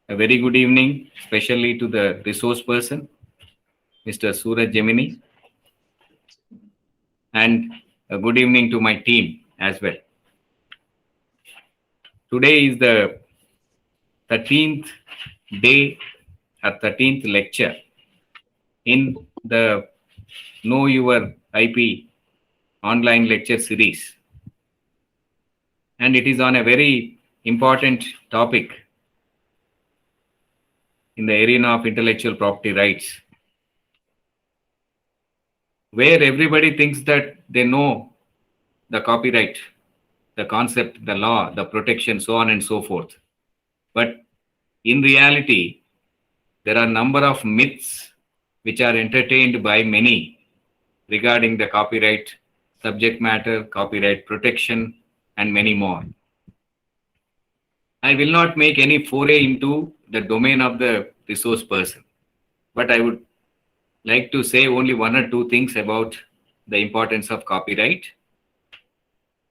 A very good evening, especially to the resource person, Mr. Sooraj Gemini, and a good evening to my team as well. Today is the 13th day or 13th lecture in the Know Your IP online lecture series. And it is on a very important topic in the arena of intellectual property rights, where everybody thinks that they know the copyright, the concept, the law, the protection, so on and so forth. But in reality, there are a number of myths which are entertained by many regarding the copyright subject matter, copyright protection, and many more. I will not make any foray into the domain of the resource person, but I would like to say only one or two things about the importance of copyright.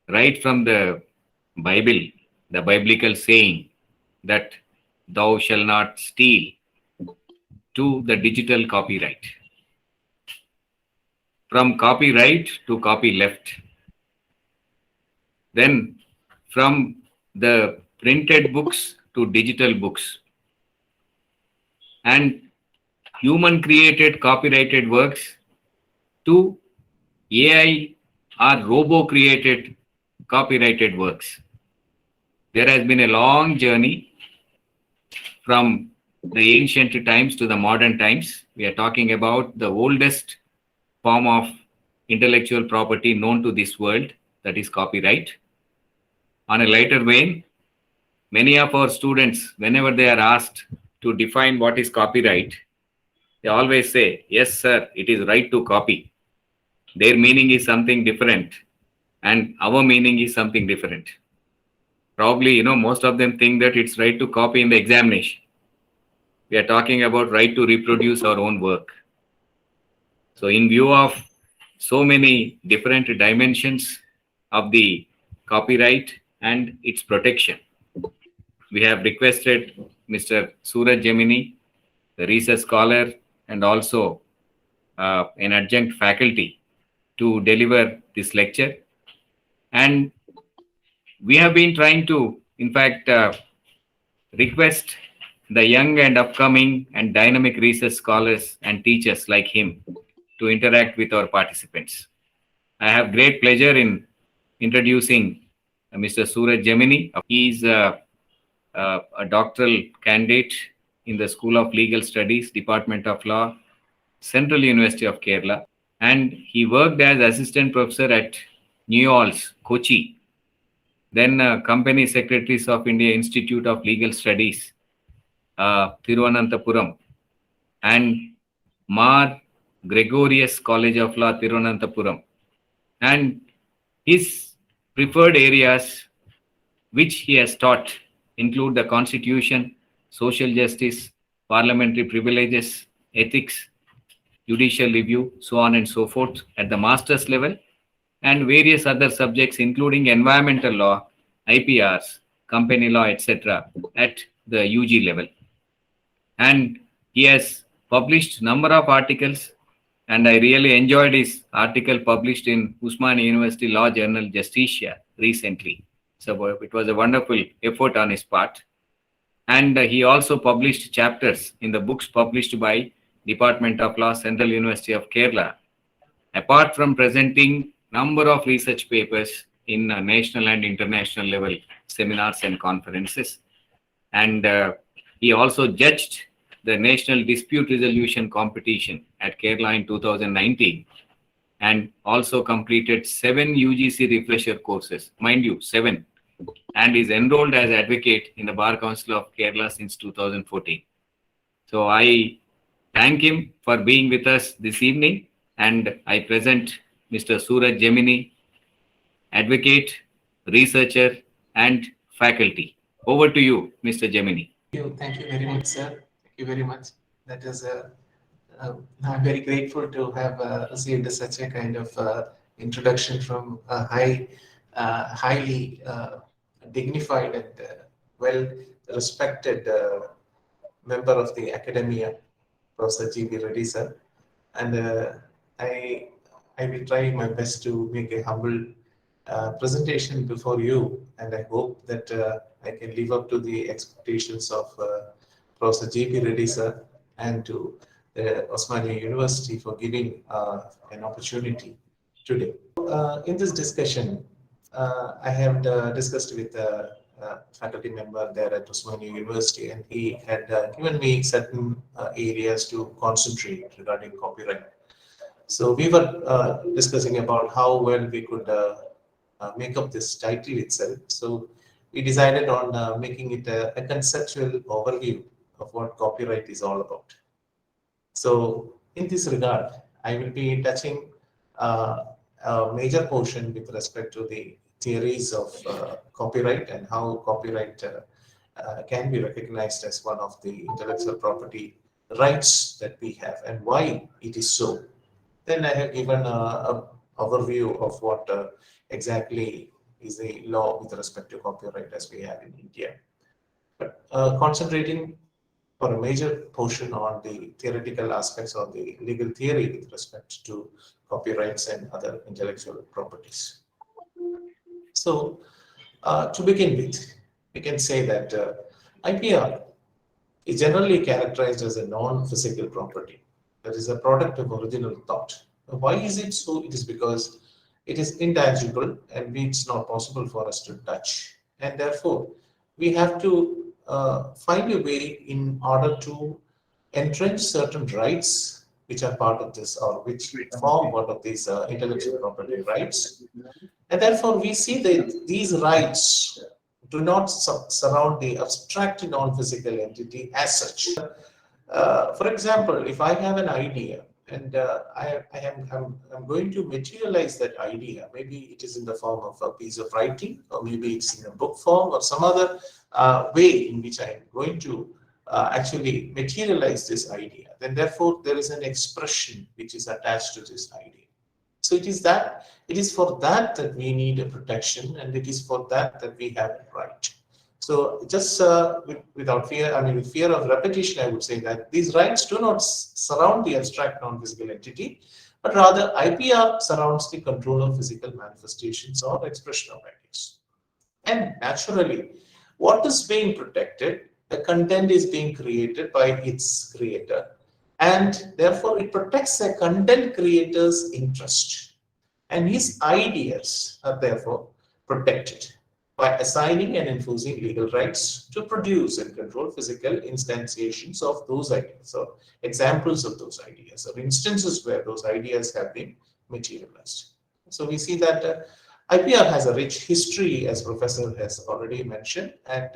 Right from the Bible, the biblical saying that thou shall not steal, to the digital copyright. From copyright to copyleft. Then from the printed books to digital books. And human created copyrighted works to AI or robo created copyrighted works. There has been a long journey from the ancient times to the modern times. We are talking about the oldest form of intellectual property known to this world, that is copyright. On a lighter vein, many of our students, whenever they are asked to define what is copyright, they always say, yes, sir, it is right to copy. Their meaning is something different, and our meaning is something different. Probably, most of them think that it's right to copy in the examination. We are talking about right to reproduce our own work. So in view of so many different dimensions of the copyright and its protection, we have requested Mr. Sooraj Gemini, the research scholar and also an adjunct faculty, to deliver this lecture. And we have been trying to, in fact, request the young and upcoming and dynamic research scholars and teachers like him to interact with our participants. I have great pleasure in introducing Mr. Sooraj Gemini. He is a doctoral candidate in the School of Legal Studies, Department of Law, Central University of Kerala, and he worked as assistant professor at New Orleans, Kochi, then Company Secretaries of India Institute of Legal Studies, Thiruvananthapuram, and Mar Gregorius College of Law, Thiruvananthapuram. And his preferred areas which he has taught include the Constitution, social justice, parliamentary privileges, ethics, judicial review, so on and so forth at the master's level, and various other subjects including environmental law, IPRs, company law, etc. at the UG level. And he has published number of articles, and I really enjoyed his article published in Osmania University Law Journal Justitia recently. So it was a wonderful effort on his part. And he also published chapters in the books published by Department of Law, Central University of Kerala, apart from presenting number of research papers in national and international level seminars and conferences. And he also judged the National Dispute Resolution Competition at Kerala in 2019, and also completed 7 UGC refresher courses, mind you, 7, and is enrolled as advocate in the Bar Council of Kerala since 2014. So I thank him for being with us this evening, and I present Mr. Sooraj Gemini, advocate, researcher, and faculty. Over to you, Mr. Gemini. Thank you very much, sir. Thank you very much. That is, I'm very grateful to have received such a kind of introduction from a highly dignified and well respected member of the academia, Professor G.B. Reddy sir, and I will try my best to make a humble presentation before you, and I hope that I can live up to the expectations of Professor G.B. Reddy sir and to Osmania University for giving an opportunity today. In this discussion, I have discussed with a faculty member there at Osmania University, and he had given me certain areas to concentrate regarding copyright. So we were discussing about how well we could make up this title itself. So we decided on making it a conceptual overview of what copyright is all about. So in this regard, I will be touching a major portion with respect to the theories of copyright and how copyright can be recognized as one of the intellectual property rights that we have and why it is so. Then I have given a overview of what exactly is the law with respect to copyright as we have in India. But concentrating for a major portion on the theoretical aspects of the legal theory with respect to copyrights and other intellectual properties. So to begin with, we can say that IPR is generally characterized as a non-physical property. That is a product of original thought. Why is it so? It is because it is intangible and it's not possible for us to touch. And therefore, we have to find a way in order to entrench certain rights which are part of this or which form part of these intellectual property rights. And therefore, we see that these rights do not surround the abstract non-physical entity as such. For example, if I have an idea and I'm going to materialize that idea, maybe it is in the form of a piece of writing, or maybe it's in a book form, or some other way in which I'm going to actually materialize this idea, then therefore there is an expression which is attached to this idea. So it is for that we need a protection, and it is for that we have a right. So just without fear, with fear of repetition, I would say that these rights do not surround the abstract non-physical entity, but rather IPR surrounds the control of physical manifestations or expression of ideas. And naturally, what is being protected? The content is being created by its creator, and therefore it protects the content creator's interest. And his ideas are therefore protected by assigning and enforcing legal rights to produce and control physical instantiations of those ideas, or examples of those ideas, or instances where those ideas have been materialized. So we see that IPR has a rich history, as Professor has already mentioned, and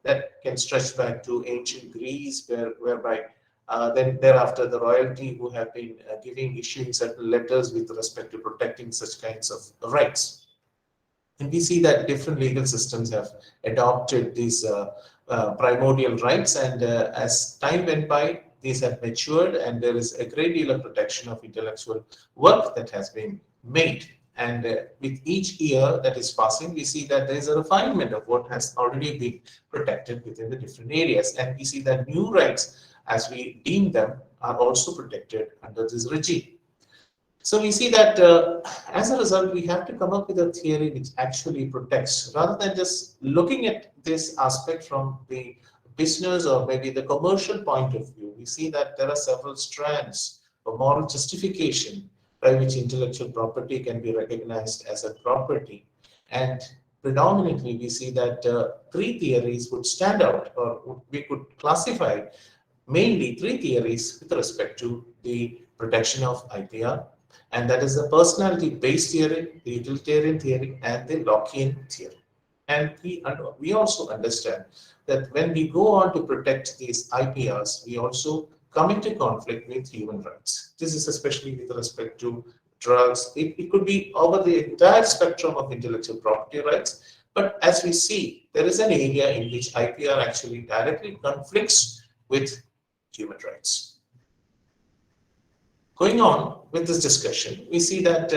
that can stretch back to ancient Greece, whereby then thereafter the royalty who have been issuing certain letters with respect to protecting such kinds of rights. And we see that different legal systems have adopted these primordial rights, and as time went by, these have matured, and there is a great deal of protection of intellectual work that has been made. And with each year that is passing, we see that there is a refinement of what has already been protected within the different areas. And we see that new rights, as we deem them, are also protected under this regime. So we see that as a result, we have to come up with a theory which actually protects, rather than just looking at this aspect from the business or maybe the commercial point of view. We see that there are several strands of moral justification by which intellectual property can be recognized as a property. And predominantly, we see that three theories would stand out, or we could classify mainly three theories with respect to the protection of IPR. And that is the personality-based theory, the utilitarian theory, and the Lockean theory. And we also understand that when we go on to protect these IPRs, we also come into conflict with human rights. This is especially with respect to drugs. It could be over the entire spectrum of intellectual property rights. But as we see, there is an area in which IPR actually directly conflicts with human rights. Going on with this discussion, we see that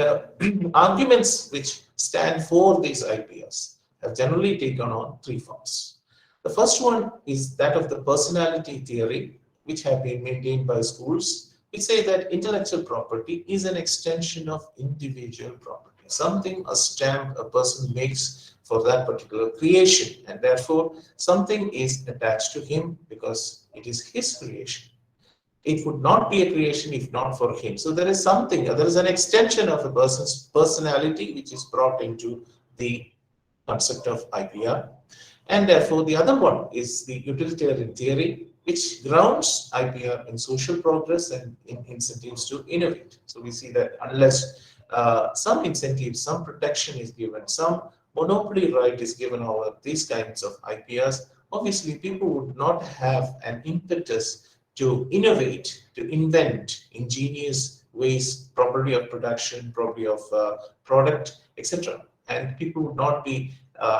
arguments which stand for these IPRs have generally taken on three forms. The first one is that of the personality theory, which have been maintained by schools, which say that intellectual property is an extension of individual property, something, a stamp a person makes for that particular creation, and therefore something is attached to him because it is his creation. It would not be a creation if not for him. So there is something, there is an extension of a person's personality which is brought into the concept of IPR. And therefore, the other one is the utilitarian theory, which grounds IPR in social progress and in incentives to innovate. So we see that unless some incentives, some protection is given, some monopoly right is given over these kinds of IPRs, obviously people would not have an impetus to innovate, to invent ingenious ways, probably of production, probably of product, etc. And people would not be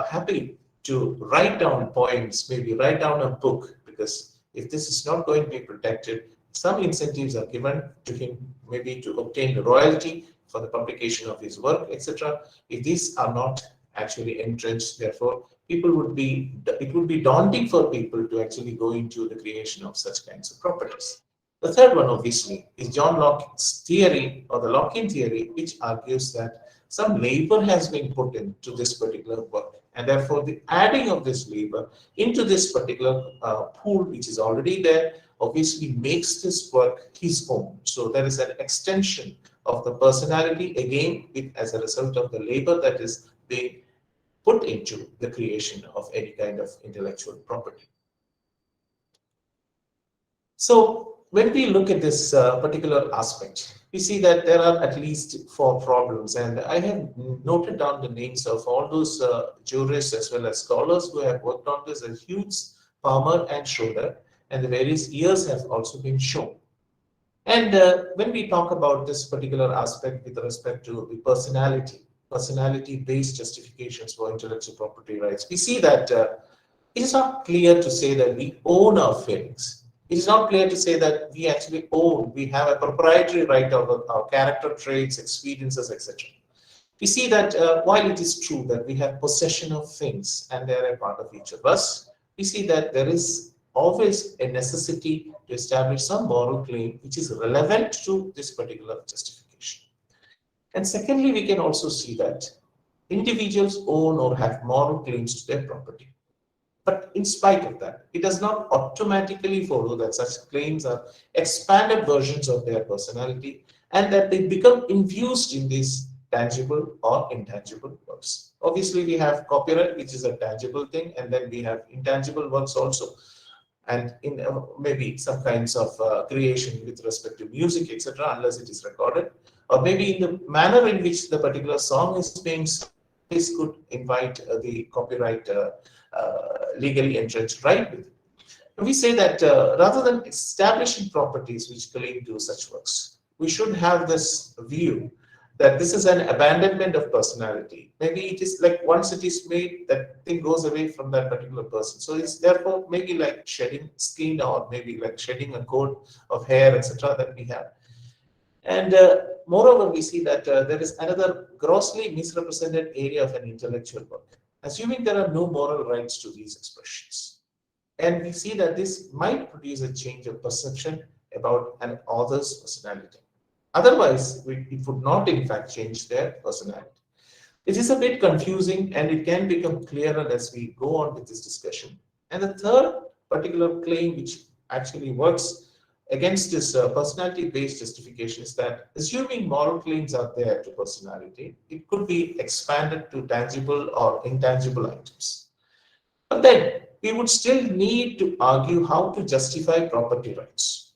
happy to write down poems, maybe write down a book, because if this is not going to be protected, some incentives are given to him, maybe to obtain the royalty for the publication of his work, etc. If these are not actually entrenched, therefore, it would be daunting for people to actually go into the creation of such kinds of properties. The third one, obviously, is John Locke's theory, or the Lockean theory, which argues that some labor has been put into this particular work, and therefore the adding of this labor into this particular pool, which is already there, obviously makes this work his own. So there is an extension of the personality, again, as a result of the labor that is being put into the creation of any kind of intellectual property. So when we look at this particular aspect, we see that there are at least 4 problems, and I have noted down the names of all those jurists as well as scholars who have worked on this, as Hughes, Palmer, and Schroeder, and the various years have also been shown. And when we talk about this particular aspect with respect to the personality-based justifications for intellectual property rights, we see that it is not clear to say that we own our feelings. It is not clear to say that we actually own, we have a proprietary right over our character traits, experiences, etc. We see that while it is true that we have possession of things and they are a part of each of us, we see that there is always a necessity to establish some moral claim which is relevant to this particular justification. And secondly, we can also see that individuals own or have moral claims to their property. But in spite of that, it does not automatically follow that such claims are expanded versions of their personality and that they become infused in these tangible or intangible works. Obviously, we have copyright, which is a tangible thing, and then we have intangible works also. And in maybe some kinds of creation with respect to music, etc., unless it is recorded, or maybe in the manner in which the particular song is being sung, this could invite the copyright legally entrenched right with it. And we say that rather than establishing properties which claim to such works, we should have this view that this is an abandonment of personality. Maybe it is like once it is made, that thing goes away from that particular person. So it's therefore maybe like shedding skin, or maybe like shedding a coat of hair, etc. that we have. And moreover, we see that there is another grossly misrepresented area of an intellectual work, assuming there are no moral rights to these expressions. And we see that this might produce a change of perception about an author's personality. Otherwise, it would not in fact change their personality. It is a bit confusing, and it can become clearer as we go on with this discussion. And the third particular claim which actually works against this personality-based justification is that assuming moral claims are there to personality, it could be expanded to tangible or intangible items. But then we would still need to argue how to justify property rights.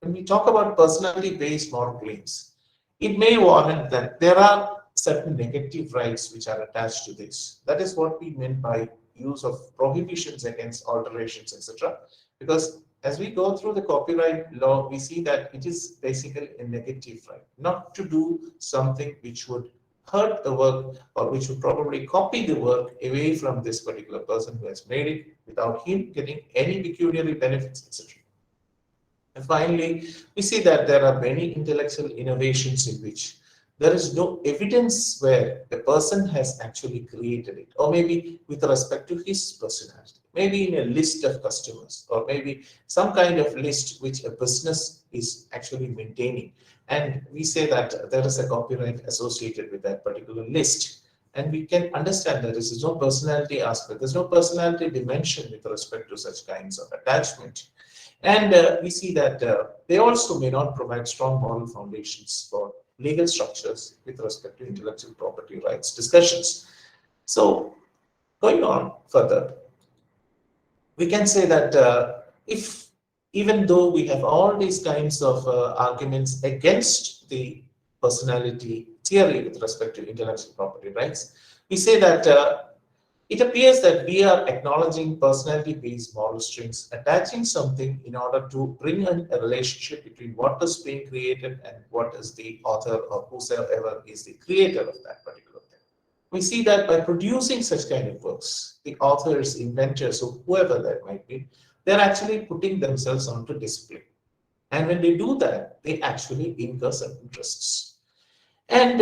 When we talk about personality-based moral claims, it may warrant that there are certain negative rights which are attached to this. That is what we meant by use of prohibitions against alterations, etc. Because as we go through the copyright law, we see that it is basically a negative right, not to do something which would hurt the work or which would probably copy the work away from this particular person who has made it without him getting any pecuniary benefits, etc. And finally, we see that there are many intellectual innovations in which there is no evidence where a person has actually created it, or maybe with respect to his personality, maybe in a list of customers, or maybe some kind of list which a business is actually maintaining. And we say that there is a copyright associated with that particular list. And we can understand that there is no personality aspect, there's no personality dimension with respect to such kinds of attachment. And we see that they also may not provide strong moral foundations for legal structures with respect to intellectual property rights discussions. So, going on further, we can say that if even though we have all these kinds of arguments against the personality theory with respect to intellectual property rights, we say that it appears that we are acknowledging personality-based moral strings, attaching something in order to bring in a relationship between what is being created and what is the author or whosoever is the creator of that particular thing. We see that by producing such kind of works, the authors, inventors, or whoever that might be, they're actually putting themselves onto display. And when they do that, they actually incur certain risks. And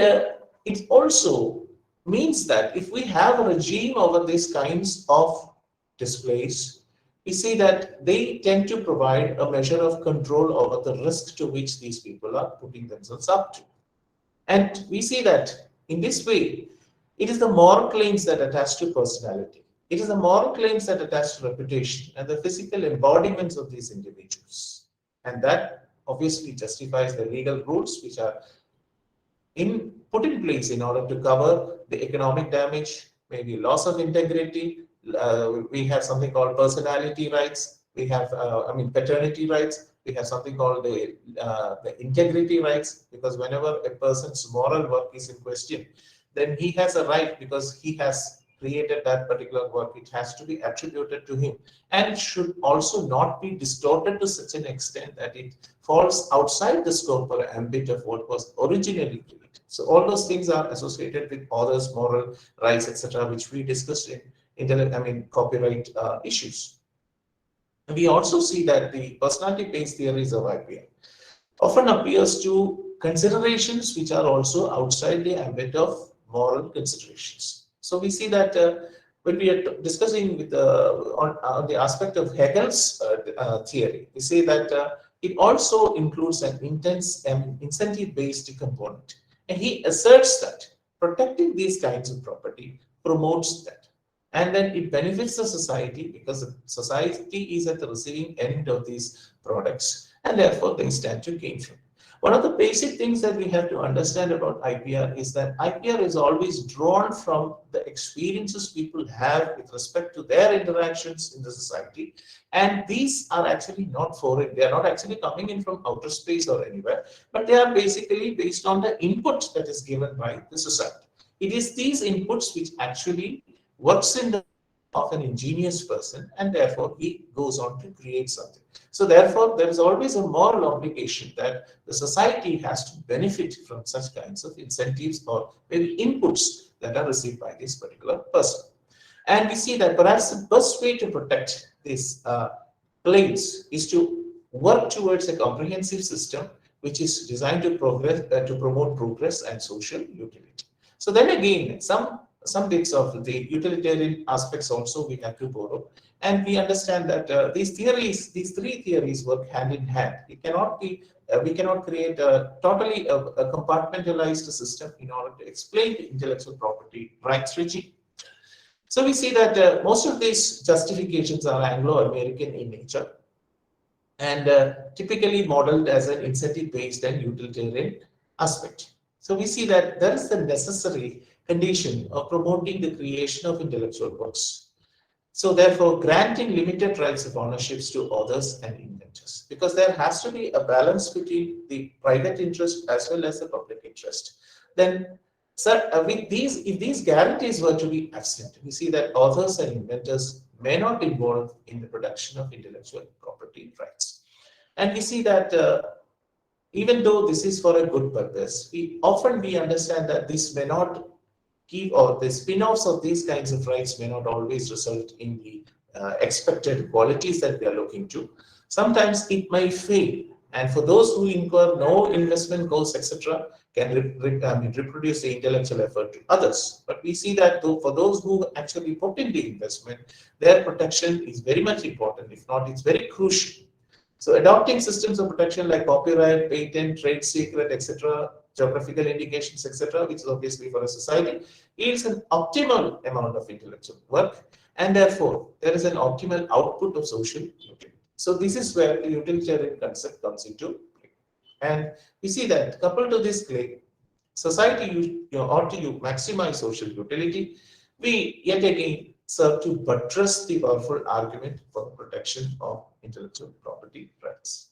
it also means that if we have a regime over these kinds of displays, we see that they tend to provide a measure of control over the risk to which these people are putting themselves up to. And we see that in this way, it is the moral claims that attach to personality. It is the moral claims that attach to reputation and the physical embodiments of these individuals. And that obviously justifies the legal rules which are put in place in order to cover the economic damage, maybe loss of integrity. We have something called personality rights. We have, paternity rights. We have something called the integrity rights, because whenever a person's moral work is in question, then he has a right, because he has created that particular work. It has to be attributed to him, and it should also not be distorted to such an extent that it falls outside the scope or ambit of what was originally created. So all those things are associated with authors' moral rights, etc., which we discussed in copyright issues. And we also see that the personality-based theories of IPR often appears to considerations which are also outside the ambit of moral considerations. So we see that when we are discussing with on the aspect of Hegel's theory, we say that it also includes an incentive-based component. And he asserts that protecting these kinds of property promotes that. And then it benefits the society, because the society is at the receiving end of these products, and therefore they stand to gain from it. One of the basic things that we have to understand about IPR is that IPR is always drawn from the experiences people have with respect to their interactions in the society. And these are actually not foreign. They are not actually coming in from outer space or anywhere, but they are basically based on the input that is given by the society. It is these inputs which actually works in the of an ingenious person, and therefore he goes on to create something. So therefore, there is always a moral obligation that the society has to benefit from such kinds of incentives or maybe inputs that are received by this particular person. And we see that perhaps the best way to protect these claims is to work towards a comprehensive system which is designed to promote progress and social utility. So then again, some bits of the utilitarian aspects also we have to borrow, and we understand that these three theories work hand in hand. It cannot be we cannot create a totally a compartmentalized system in order to explain the intellectual property rights regime. So we see that most of these justifications are Anglo-American in nature, and typically modeled as an incentive-based and utilitarian aspect. So we see that there is the necessary condition of promoting the creation of intellectual works. So therefore, granting limited rights of ownerships to authors and inventors, because there has to be a balance between the private interest as well as the public interest. Then, with if these guarantees were to be absent, we see that authors and inventors may not involve in the production of intellectual property rights. And we see that even though this is for a good purpose, we understand that this may not give, or the spin-offs of these kinds of rights may not always result in the expected qualities that we are looking to. Sometimes it may fail, And for those who incur no investment costs, etc., can reproduce the intellectual effort to others. But we see that for those who actually put in the investment, their protection is very much important. If not, it's very crucial. So adopting systems of protection like copyright, patent, trade secret, etc., geographical indications, etc., which is obviously for a society, yields an optimal amount of intellectual work, and therefore there is an optimal output of social utility. So this is where the utilitarian concept comes into play. And we see that coupled to this claim, society ought to maximize social utility. We yet again serve to buttress the powerful argument for the protection of intellectual property rights.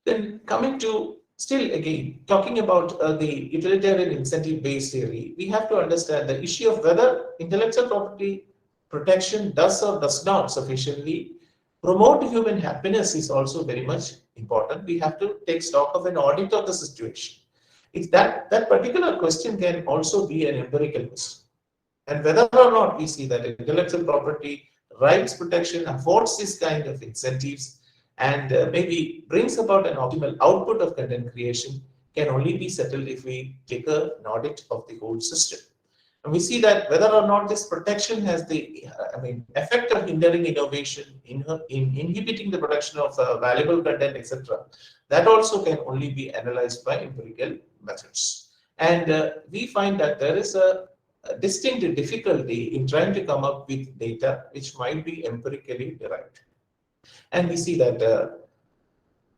Then coming to still again talking about the utilitarian incentive-based theory, we have to understand the issue of whether intellectual property protection does or does not sufficiently promote human happiness is also very much important. We have to take stock of an audit of the situation. It's that particular question can also be an empirical question. And whether or not we see that intellectual property rights protection affords this kind of incentives and maybe brings about an optimal output of content creation can only be settled if we take an audit of the whole system. And we see that whether or not this protection has the effect of hindering innovation, in inhibiting the production of valuable content, etc., that also can only be analyzed by empirical methods. And we find that there is a distinct difficulty in trying to come up with data which might be empirically derived. And we see that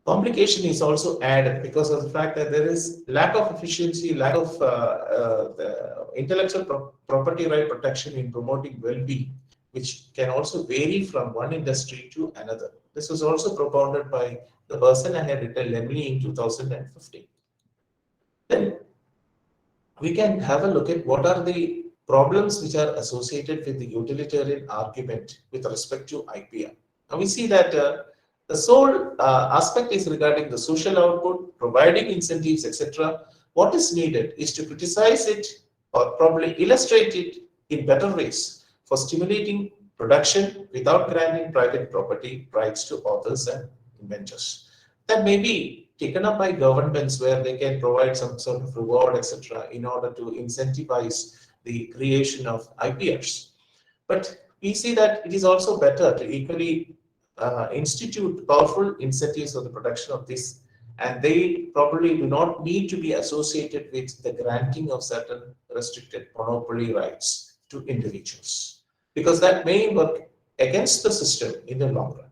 complication is also added because of the fact that there is lack of efficiency, lack of the intellectual property right protection in promoting well-being, which can also vary from one industry to another. This was also propounded by the person I had written Lemley in 2015. Then we can have a look at what are the problems which are associated with the utilitarian argument with respect to IPR. Now we see that the sole aspect is regarding the social output, providing incentives, etc. What is needed is to criticize it or probably illustrate it in better ways for stimulating production without granting private property rights to authors and inventors. That may be taken up by governments where they can provide some sort of reward, etc., in order to incentivize the creation of IPRs. But we see that it is also better to equally institute powerful incentives for the production of this, and they probably do not need to be associated with the granting of certain restricted monopoly rights to individuals, because that may work against the system in the long run.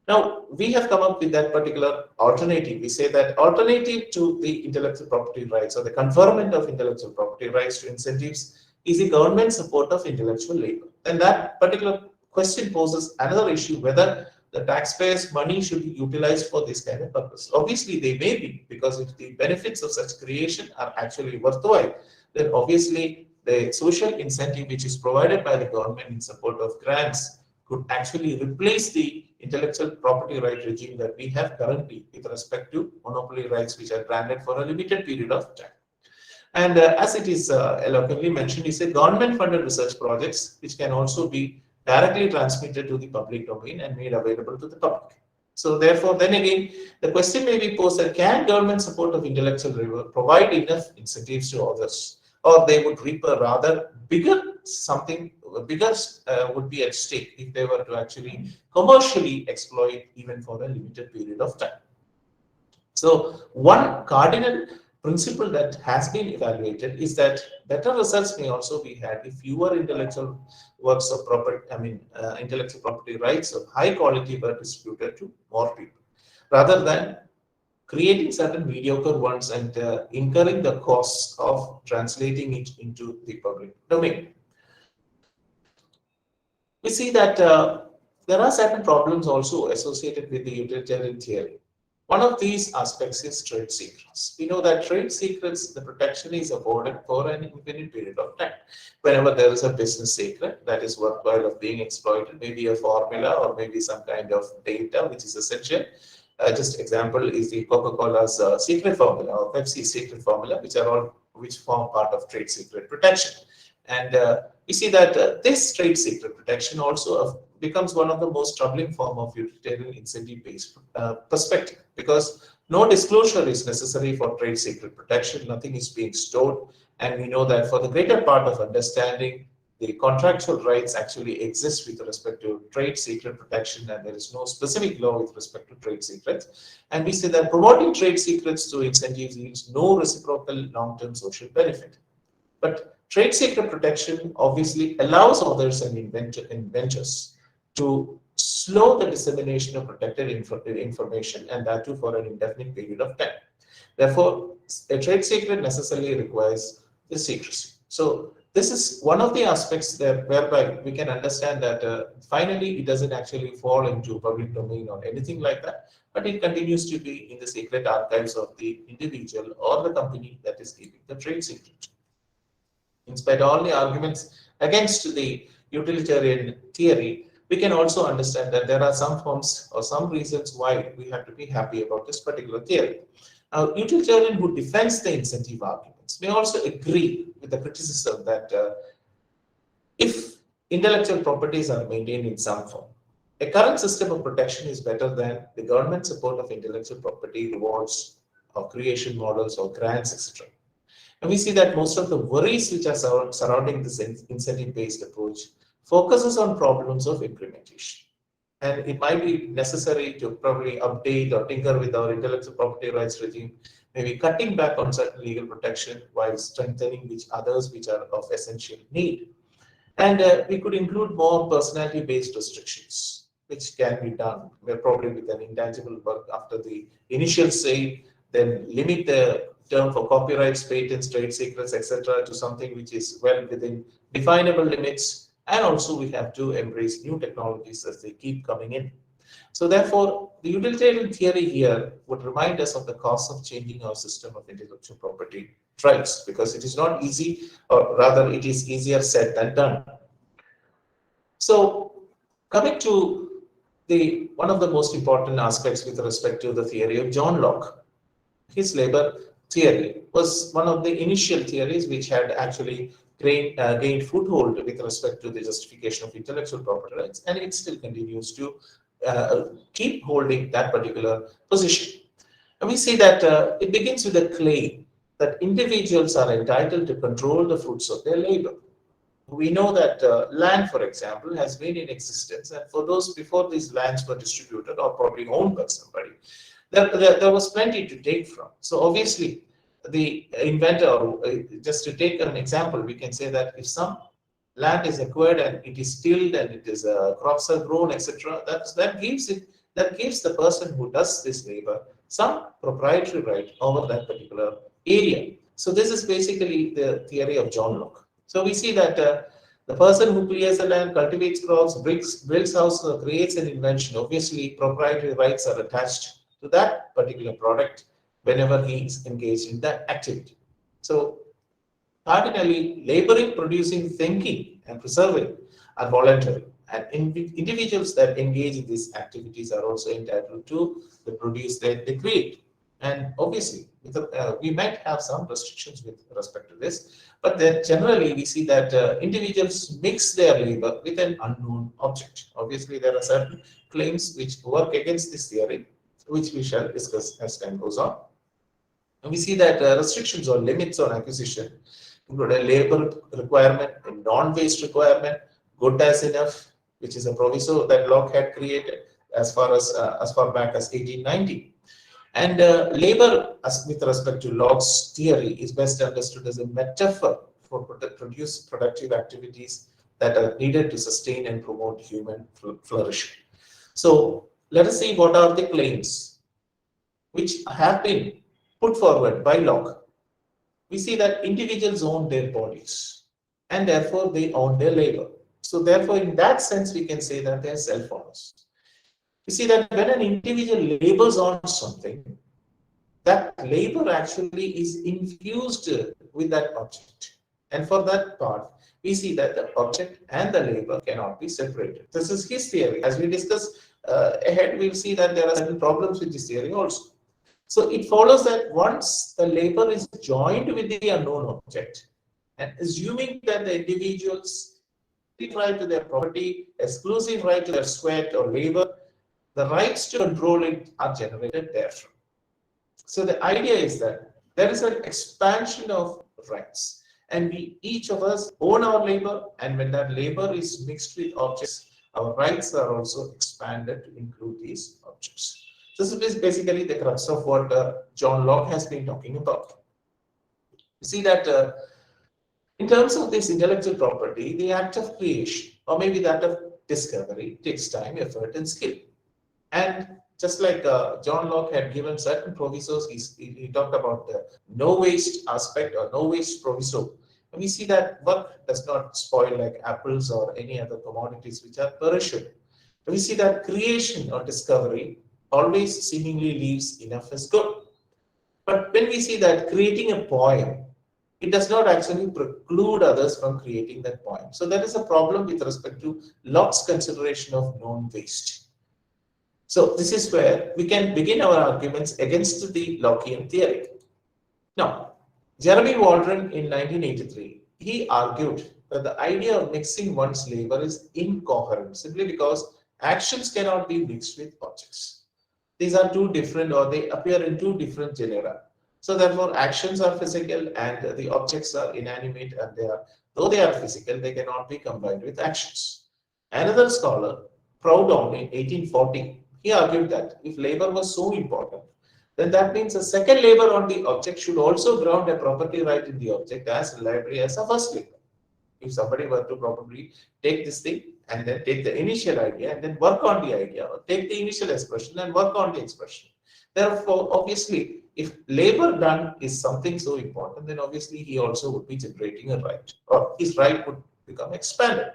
Now, we have come up with that particular alternative. We say that alternative to the intellectual property rights or the conferment of intellectual property rights to incentives is the government support of intellectual labor. And that particular question poses another issue, whether the taxpayers' money should be utilized for this kind of purpose. Obviously, they may be, because if the benefits of such creation are actually worthwhile, then obviously the social incentive which is provided by the government in support of grants could actually replace the intellectual property right regime that we have currently with respect to monopoly rights which are granted for a limited period of time. And as it is eloquently mentioned, is a government-funded research projects which can also be directly transmitted to the public domain and made available to the public. So therefore, then again, the question may be posed that can government support of intellectual labor provide enough incentives to others, or they would reap a rather bigger would be at stake if they were to actually commercially exploit even for a limited period of time. So one cardinal principle that has been evaluated is that better results may also be had if fewer intellectual works of intellectual property rights of high quality were distributed to more people, rather than creating certain mediocre ones and incurring the costs of translating it into the public domain. We see that there are certain problems also associated with the utilitarian theory. One of these aspects is trade secrets. We know that trade secrets, the protection is afforded for an infinite period of time. Whenever there is a business secret that is worthwhile of being exploited, maybe a formula or maybe some kind of data which is essential. Just example is the Coca-Cola's secret formula or Pepsi's secret formula, which form part of trade secret protection. And we see that this trade secret protection also becomes one of the most troubling form of utilitarian incentive-based perspective, because no disclosure is necessary for trade secret protection. Nothing is being stored, and we know that for the greater part of understanding, the contractual rights actually exist with respect to trade secret protection, and there is no specific law with respect to trade secrets. And we say that promoting trade secrets through incentives yields no reciprocal long-term social benefit. But trade secret protection obviously allows others and inventors to slow the dissemination of protected information, and that too for an indefinite period of time. Therefore, a trade secret necessarily requires the secrecy. So this is one of the aspects that whereby we can understand that finally it doesn't actually fall into public domain or anything like that, but it continues to be in the secret archives of the individual or the company that is keeping the trade secret. In spite of all the arguments against the utilitarian theory, we can also understand that there are some forms or some reasons why we have to be happy about this particular theory. Now, utilitarian who defends the incentive arguments may also agree with the criticism that if intellectual properties are maintained in some form, a current system of protection is better than the government support of intellectual property, rewards, or creation models, or grants, etc. And we see that most of the worries which are surrounding this incentive-based approach focuses on problems of implementation. And it might be necessary to probably update or tinker with our intellectual property rights regime, maybe cutting back on certain legal protection while strengthening others which are of essential need. And we could include more personality-based restrictions, which can be done. We're probably with an intangible work after the initial sale, then limit the term for copyrights, patents, trade secrets, etc., to something which is well within definable limits. And also we have to embrace new technologies as they keep coming in. So therefore, the utilitarian theory here would remind us of the cost of changing our system of intellectual property rights, because it is not easy, or rather it is easier said than done. So coming to the one of the most important aspects with respect to the theory of John Locke, his labor theory was one of the initial theories which had actually gained foothold with respect to the justification of intellectual property rights, and it still continues to keep holding that particular position. And we see that it begins with a claim that individuals are entitled to control the fruits of their labor. We know that land, for example, has been in existence, and for those before these lands were distributed or probably owned by somebody, there was plenty to take from. So obviously, the inventor, just to take an example, we can say that if some land is acquired and it is tilled and it is crops are grown, etc., that gives the person who does this labor some proprietary right over that particular area. So this is basically the theory of John Locke. So we see that the person who clears the land, cultivates crops, builds house, creates an invention. Obviously, proprietary rights are attached to that particular product whenever he is engaged in that activity. So, cardinally, laboring, producing, thinking, and preserving are voluntary, and individuals that engage in these activities are also entitled to the produce that they create. And obviously, we might have some restrictions with respect to this, but then generally we see that individuals mix their labor with an unknown object. Obviously, there are certain claims which work against this theory, which we shall discuss as time goes on. And we see that restrictions or limits on acquisition include a labor requirement, a non-waste requirement, good as enough, which is a proviso that Locke had created as far back as 1890. And labor, as with respect to Locke's theory, is best understood as a metaphor for produce productive activities that are needed to sustain and promote human flourishing. So let us see what are the claims which have been put forward by Locke. We see that individuals own their bodies and therefore they own their labor. So therefore, in that sense, we can say that they are self-owners. We see that when an individual labors on something, that labor actually is infused with that object. And for that part, we see that the object and the labor cannot be separated. This is his theory. As we discuss ahead, we'll see that there are certain problems with this theory also. So it follows that once the labor is joined with the unknown object, and assuming that the individuals right to their property, exclusive right to their sweat or labor. The rights to control it are generated therefrom. So the idea is that there is an expansion of rights, and we each of us own our labor, and when that labor is mixed with objects, our rights are also expanded to include these objects. This is basically the crux of what John Locke has been talking about. You see that in terms of this intellectual property, the act of creation, or maybe that of discovery, takes time, effort, and skill. And just like John Locke had given certain provisos, he talked about the no waste aspect or no waste proviso. And we see that work does not spoil like apples or any other commodities which are perishable. We see that creation or discovery always seemingly leaves enough as good. But when we see that creating a poem, it does not actually preclude others from creating that poem. So there is a problem with respect to Locke's consideration of known waste. So this is where we can begin our arguments against the Lockean theory. Now, Jeremy Waldron in 1983, he argued that the idea of mixing one's labor is incoherent simply because actions cannot be mixed with objects. These are two different, or they appear in two different genera. So therefore, actions are physical and the objects are inanimate, and though they are physical, they cannot be combined with actions. Another scholar, Proudhon in 1840, he argued that if labor was so important, then that means a second labor on the object should also ground a property right in the object as reliably as a first labor. If somebody were to probably take this thing and then take the initial idea and then work on the idea, or take the initial expression and work on the expression. Therefore, obviously, if labor done is something so important, then obviously he also would be generating a right, or his right would become expanded.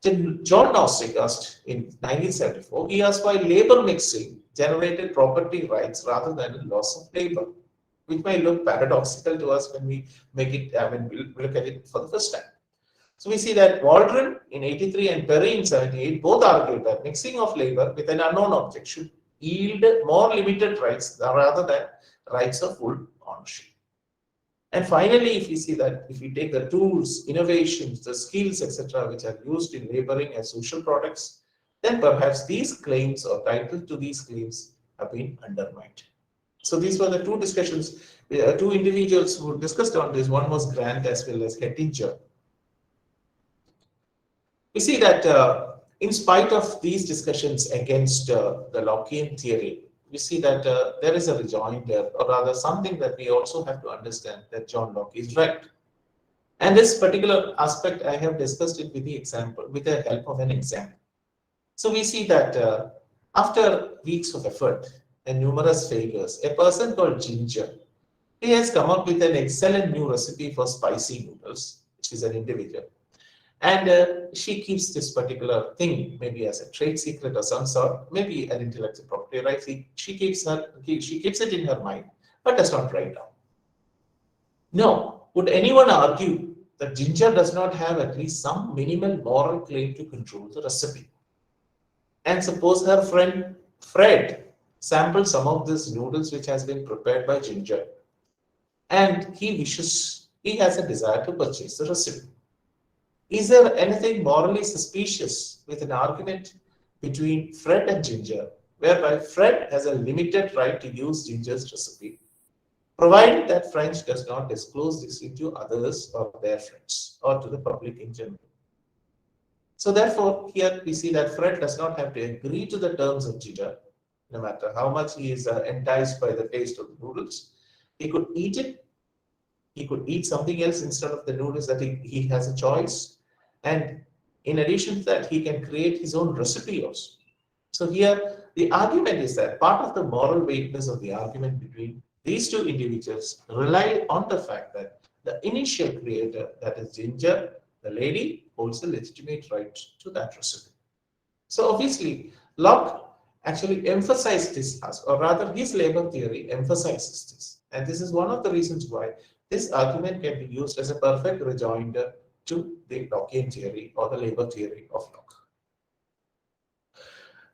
Then John Nozick asked in 1974, he asked why labor mixing generated property rights rather than a loss of labor, which may look paradoxical to us when we when we look at it for the first time. So we see that Waldron in 83 and Perry in 78 both argued that mixing of labor with an unknown object should yield more limited rights rather than rights of full ownership. And finally, if we see that if we take the tools, innovations, the skills, etc., which are used in laboring as social products, then perhaps these claims or title to these claims have been undermined. So these were the two discussions, two individuals who discussed on this. One was Grant as well as Hettinger. We see that in spite of these discussions against the Lockean theory, we see that there is a rejoinder, or rather something that we also have to understand, that John Locke is right. And this particular aspect, I have discussed it with the example, with the help of an example. So we see that after weeks of effort and numerous failures, a person called Ginger, he has come up with an excellent new recipe for spicy noodles, which is an individual. And she keeps this particular thing, maybe as a trade secret or some sort, maybe an intellectual property, right? She keeps it in her mind, but does not write down. No, would anyone argue that Ginger does not have at least some minimal moral claim to control the recipe? And suppose her friend Fred samples some of this noodles which has been prepared by Ginger, and he has a desire to purchase the recipe. Is there anything morally suspicious with an argument between Fred and Ginger, whereby Fred has a limited right to use Ginger's recipe, provided that Fred does not disclose this to others or their friends or to the public in general? So therefore, here we see that Fred does not have to agree to the terms of Ginger, no matter how much he is enticed by the taste of the noodles. He could eat it. He could eat something else instead of the noodles, that he has a choice. And in addition to that, he can create his own recipe also. So here, the argument is that part of the moral weightness of the argument between these two individuals rely on the fact that the initial creator, that is Ginger, the lady, holds a legitimate right to that recipe. So obviously, Locke actually emphasized this, or rather his labor theory emphasizes this. And this is one of the reasons why this argument can be used as a perfect rejoinder to the Lockean theory or the labor theory of Locke.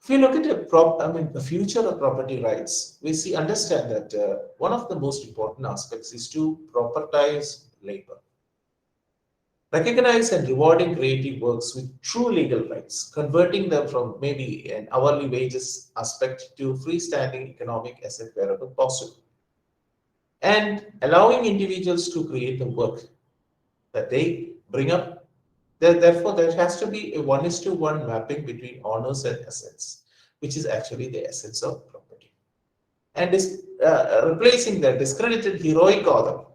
If we look at the future of property rights, we understand that one of the most important aspects is to propertize labor. Recognize and rewarding creative works with true legal rights, converting them from maybe an hourly wages aspect to freestanding economic asset wherever possible, and allowing individuals to create the work that they bring up. Therefore, there has to be a 1:1 mapping between owners and assets, which is actually the assets of property. And is replacing the discredited heroic author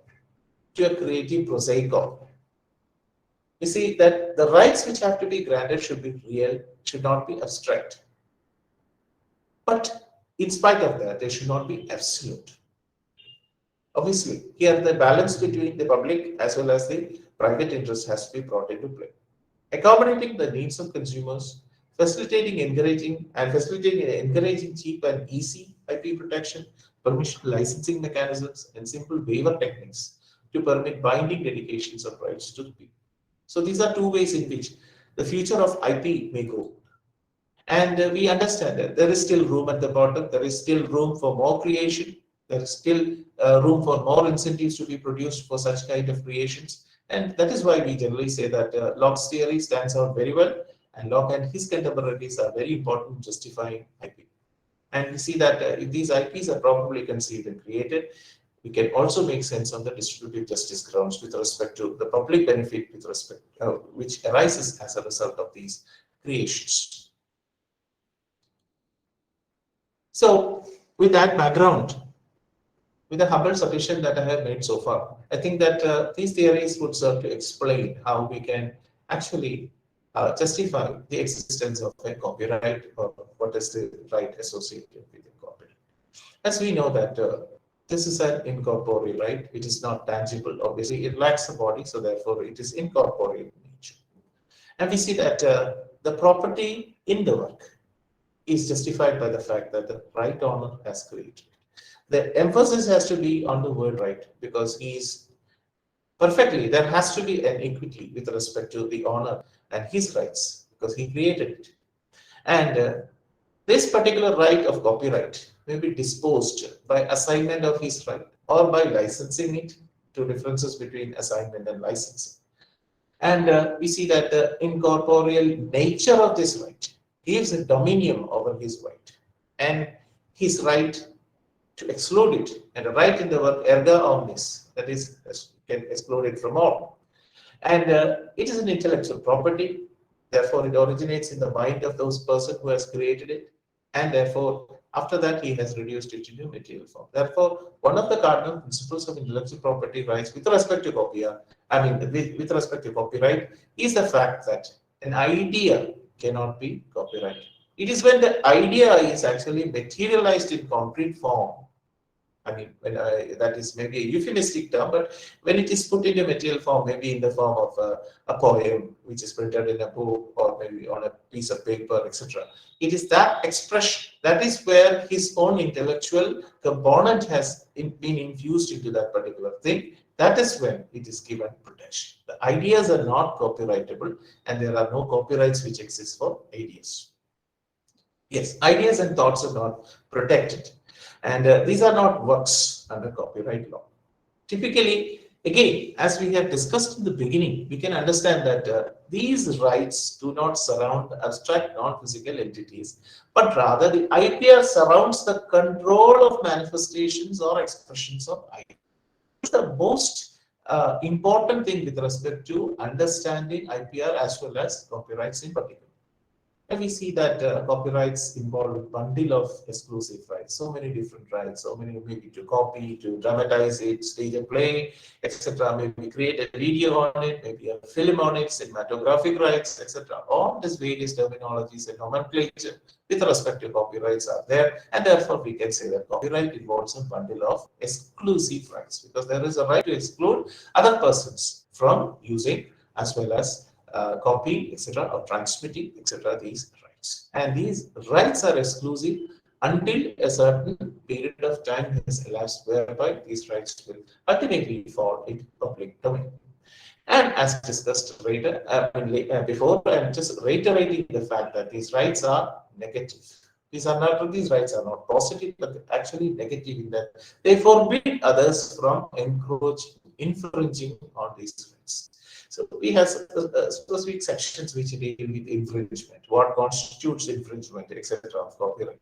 to a creative prosaic author. You see that the rights which have to be granted should be real, should not be abstract. But in spite of that, they should not be absolute. Obviously, here the balance between the public as well as the private interest has to be brought into play. Accommodating the needs of consumers, facilitating and encouraging cheap and easy IP protection, permission licensing mechanisms, and simple waiver techniques to permit binding dedications of rights to the people. So these are two ways in which the future of IP may go. And we understand that there is still room at the bottom, there is still room for more creation, there is still room for more incentives to be produced for such kind of creations. And that is why we generally say that Locke's theory stands out very well, and Locke and his contemporaries are very important in justifying IP. And we see that if these IPs are properly conceived and created, we can also make sense on the distributive justice grounds with respect to the public benefit with respect which arises as a result of these creations. So, with that background, with the humble submission that I have made so far, I think that these theories would serve to explain how we can actually justify the existence of a copyright or what is the right associated with a copyright. As we know that this is an incorporeal right, it is not tangible. Obviously, it lacks a body, so therefore it is incorporeal in nature. And we see that the property in the work is justified by the fact that the right owner has created. The emphasis has to be on the word right because he is perfectly, there has to be an equity with respect to the owner and his rights because he created it. And this particular right of copyright may be disposed by assignment of his right or by licensing it to differences between assignment and licensing. And we see that the incorporeal nature of this right gives a dominion over his right and his right to exclude it, and a right in the work erga omnes, that is, can exclude it from all. And it is an intellectual property, therefore it originates in the mind of those person who has created it, and therefore after that he has reduced it into material form. Therefore, one of the cardinal principles of intellectual property rights with respect to with respect to copyright is the fact that an idea cannot be copyrighted. It is when the idea is actually materialized in concrete form. That is maybe a euphemistic term, but when it is put in a material form, maybe in the form of a poem, which is printed in a book or maybe on a piece of paper, etc. It is that expression, that is where his own intellectual component has been infused into that particular thing. That is when it is given protection. The ideas are not copyrightable, and there are no copyrights which exist for ideas. Yes, ideas and thoughts are not protected. And these are not works under copyright law. Typically, again, as we have discussed in the beginning, we can understand that these rights do not surround abstract non-physical entities, but rather the IPR surrounds the control of manifestations or expressions of ideas. It's the most important thing with respect to understanding IPR as well as copyrights in particular. And we see that copyrights involve a bundle of exclusive rights, so many different rights, so many maybe to copy, to dramatize it, stage a play, etc. Maybe create a video on it, maybe a film on it, cinematographic rights, etc. All these various terminologies and nomenclature with respect to copyrights are there, and therefore we can say that copyright involves a bundle of exclusive rights because there is a right to exclude other persons from using as well as copying, etc., or transmitting, etc., these rights. And these rights are exclusive until a certain period of time has elapsed whereby these rights will ultimately fall into public domain. And as discussed later, before, I'm just reiterating the fact that these rights are negative. These rights are not positive, but actually negative in that they forbid others from infringing on these rights. So we have specific sections which deal with infringement, what constitutes infringement, etc. of copyright.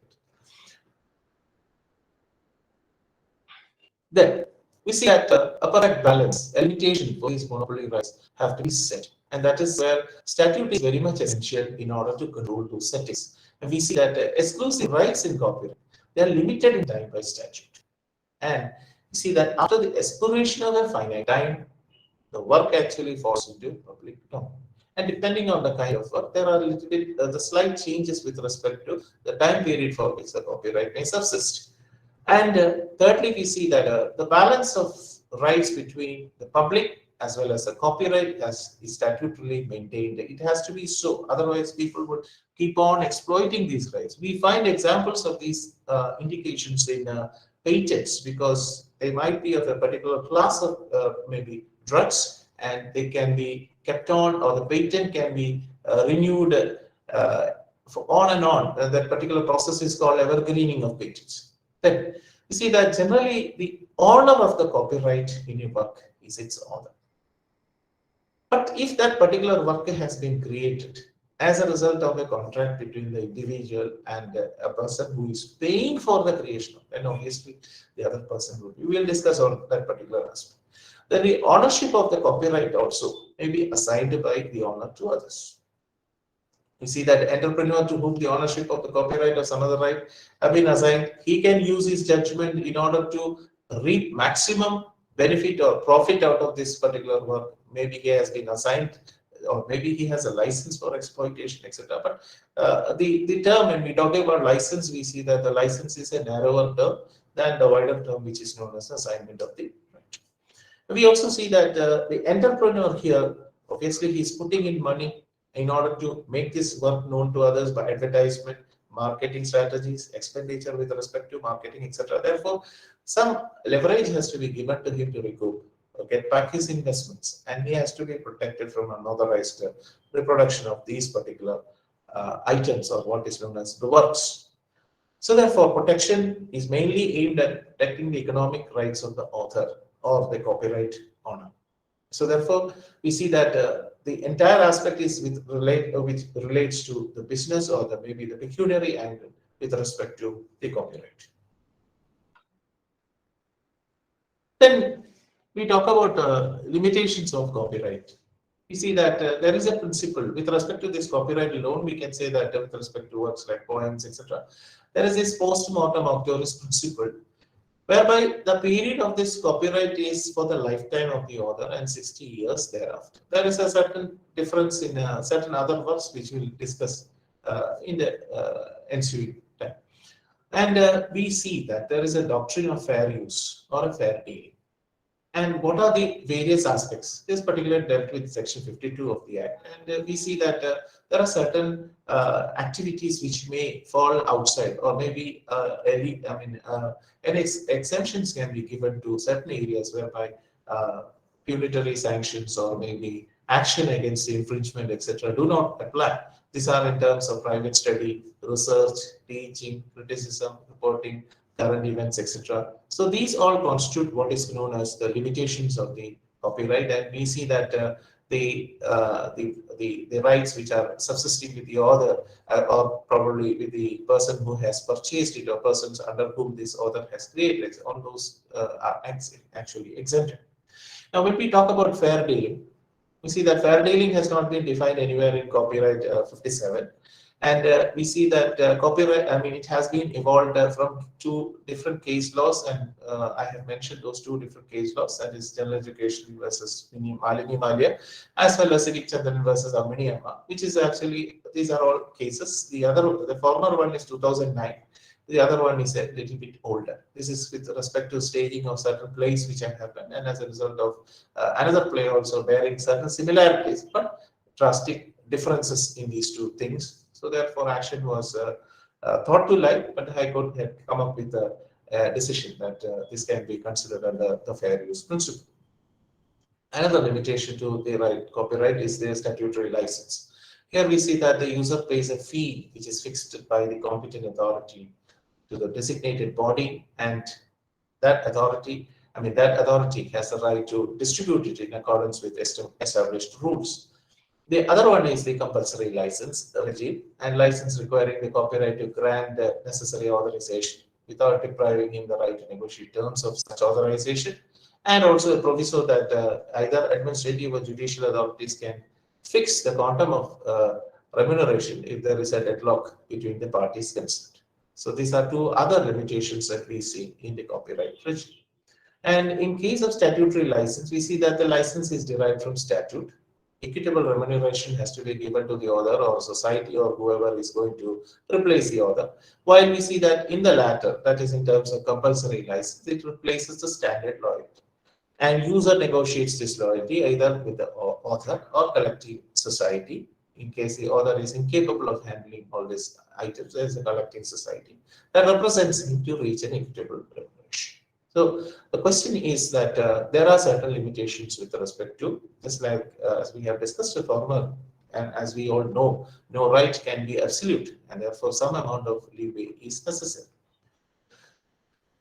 Then we see that a perfect balance, a limitation for these monopoly rights have to be set. And that is where statute is very much essential in order to control those settings. And we see that exclusive rights in copyright, they are limited in time by statute. And we see that after the expiration of a finite time, the work actually falls into public domain. And depending on the kind of work, there are a little bit the slight changes with respect to the time period for which the copyright may subsist. And thirdly, we see that the balance of rights between the public as well as the copyright is statutorily maintained. It has to be so, otherwise people would keep on exploiting these rights. We find examples of these indications in patents, because they might be of a particular class of maybe drugs, and they can be kept on, or the patent can be renewed for on and on. That particular process is called evergreening of patents. Then you see that generally the owner of the copyright in a work is its author. But if that particular work has been created as a result of a contract between the individual and a person who is paying for the creation, then obviously the other person will be. We will discuss on that particular aspect. Then the ownership of the copyright also may be assigned by the owner to others. You see that entrepreneur to whom the ownership of the copyright or some other right have been assigned, he can use his judgment in order to reap maximum benefit or profit out of this particular work. Maybe he has been assigned, or maybe he has a license for exploitation, etc. But the term, when we talk about license, we see that the license is a narrower term than the wider term, which is known as assignment of the right. We also see that the entrepreneur here, obviously, he is putting in money in order to make this work known to others by advertisement, marketing strategies, expenditure with respect to marketing, etc. Therefore, some leverage has to be given to him to recoup or get back his investments, and he has to be protected from unauthorized reproduction of these particular items, or what is known as the works. So therefore, protection is mainly aimed at protecting the economic rights of the author or the copyright owner. So therefore, we see that the entire aspect is which relates to the business, or maybe the pecuniary angle with respect to the copyright. Then we talk about limitations of copyright. We see that there is a principle with respect to this copyright alone. We can say that with respect to works like poems, etc., there is this post-mortem auctoris principle, whereby the period of this copyright is for the lifetime of the author and 60 years thereafter. There is a certain difference in certain other works which we will discuss in the ensuing time. And we see that there is a doctrine of fair use or a fair dealing. And what are the various aspects? This particularly dealt with Section 52 of the Act. And we see that there are certain activities which may fall outside, or maybe exemptions can be given to certain areas whereby punitive sanctions or maybe action against the infringement, etc., do not apply. These are in terms of private study, research, teaching, criticism, reporting, current events, etc. So these all constitute what is known as the limitations of the copyright, and we see that the rights which are subsisting with the author or probably with the person who has purchased it or persons under whom this author has created it, all those are actually exempted. Now, when we talk about fair dealing, we see that fair dealing has not been defined anywhere in copyright 57. And we see that copyright, it has been evolved from two different case laws, and I have mentioned those two different case laws, that is General Education versus Malini Malia, as well as Sirik Chandran versus Osmania, which is actually, these are all cases. The former one is 2009. The other one is a little bit older. This is with respect to staging of certain plays which have happened, and as a result of another play also bearing certain similarities, but drastic differences in these two things. So therefore, action was thought to lie, but the High Court had come up with a decision that this can be considered under the fair use principle. Another limitation to the copyright is the statutory license. Here we see that the user pays a fee which is fixed by the competent authority to the designated body, and that authority I mean, that authority has the right to distribute it in accordance with established rules. The other one is the compulsory license regime, and license requiring the copyright to grant the necessary authorization without depriving him the right to negotiate terms of such authorization, and also a proviso that either administrative or judicial authorities can fix the quantum of remuneration if there is a deadlock between the parties concerned. So these are two other limitations that we see in the copyright regime. And in case of statutory license, we see that the license is derived from statute. Equitable remuneration has to be given to the author or society or whoever is going to replace the author. While we see that in the latter, that is in terms of compulsory license, it replaces the standard loyalty. And user negotiates this loyalty either with the author or collective society. In case the author is incapable of handling all these items, there is a collecting society that represents him to reach an equitable remuneration. So the question is that there are certain limitations with respect to, just like as we have discussed a former, and as we all know, no right can be absolute, and therefore some amount of leeway is necessary.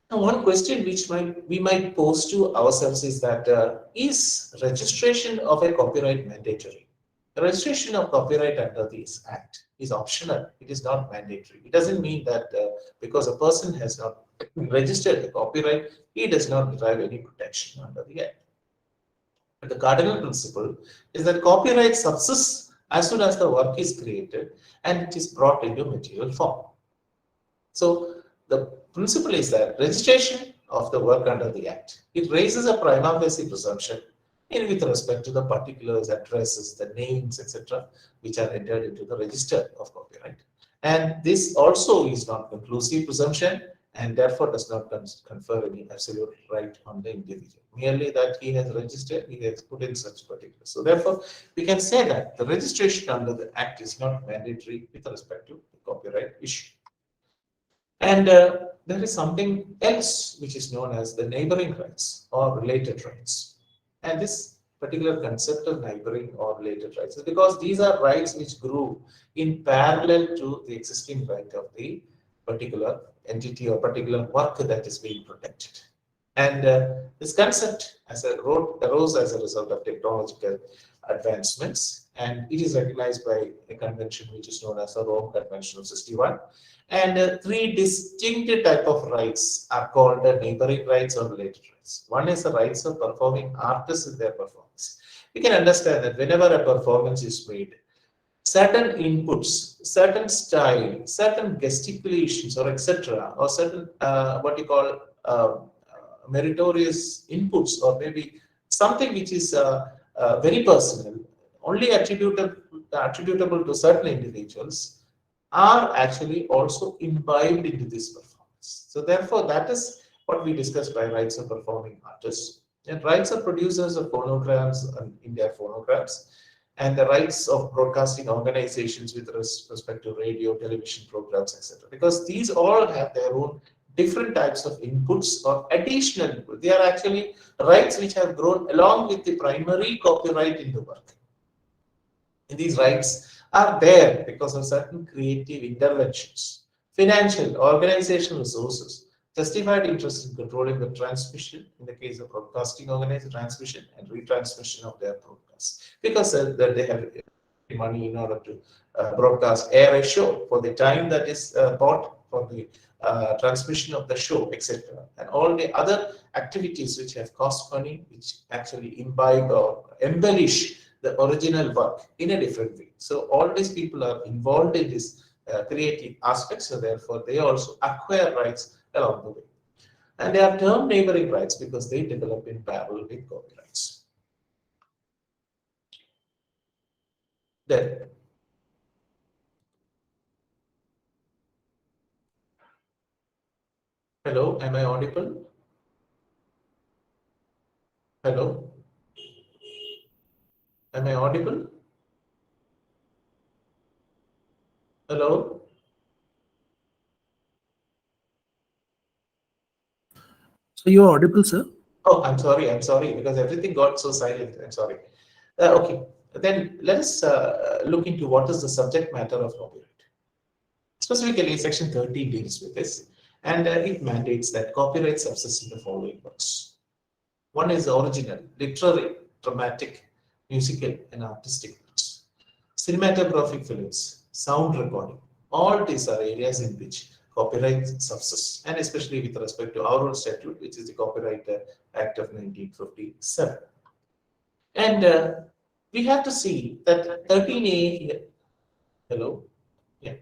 Now, one question which we might pose to ourselves is that is registration of a copyright mandatory? The registration of copyright under this act is optional. It is not mandatory. It doesn't mean that because a person has not registered a copyright, he does not derive any protection under the act. But the cardinal principle is that copyright subsists as soon as the work is created and it is brought into material form. So the principle is that registration of the work under the Act, it raises a prima facie presumption in with respect to the particulars, addresses, the names, etc., which are entered into the register of copyright. And this also is not conclusive presumption and therefore does not confer any absolute right on the individual. Merely that he has registered, he has put in such particulars. So therefore, we can say that the registration under the Act is not mandatory with respect to the copyright issue. And there is something else which is known as the neighboring rights or related rights. And this particular concept of neighboring or related rights is because these are rights which grew in parallel to the existing right of the particular entity or particular work that is being protected. And this concept arose as a result of technological advancements, and it is recognized by a convention which is known as the Rome Convention of 61. And three distinct type of rights are called neighboring rights or related rights. One is the rights of performing artists in their performance. We can understand that whenever a performance is made, certain inputs, certain style, certain gesticulations or etc., or certain what you call meritorious inputs, or maybe something which is very personal, only attributable to certain individuals, are actually also imbibed into this performance. So therefore, that is what we discussed by rights of performing artists, and rights of producers of phonograms in their phonograms, and the rights of broadcasting organizations with respect to radio, television programs, etc. Because these all have their own different types of inputs or additional input. They are actually rights which have grown along with the primary copyright in the work. And these rights are there because of certain creative interventions, financial, organizational resources, justified interest in controlling the transmission, in the case of broadcasting organized transmission and retransmission of their broadcasts, because that they have money in order to broadcast, air a show for the time that is bought for the transmission of the show, etc. And all the other activities which have cost money, which actually imbibe or embellish the original work in a different way. So all these people are involved in this creative aspect, so therefore they also acquire rights along the way. And they are termed neighboring rights because they develop in parallel with copyrights. Then, hello, am I audible? Hello, am I audible? Hello? So you're audible, sir? Oh, I'm sorry, because everything got so silent. I'm sorry. Okay, then let us look into what is the subject matter of copyright. Specifically, Section 13 deals with this, and it mandates that copyright subsists in the following works. One is original, literary, dramatic, musical, and artistic works. Cinematographic films, sound recording, all these are areas in which copyright subsists, and especially with respect to our own statute, which is the Copyright Act of 1957. And we have to see that 13A here, hello, yeah,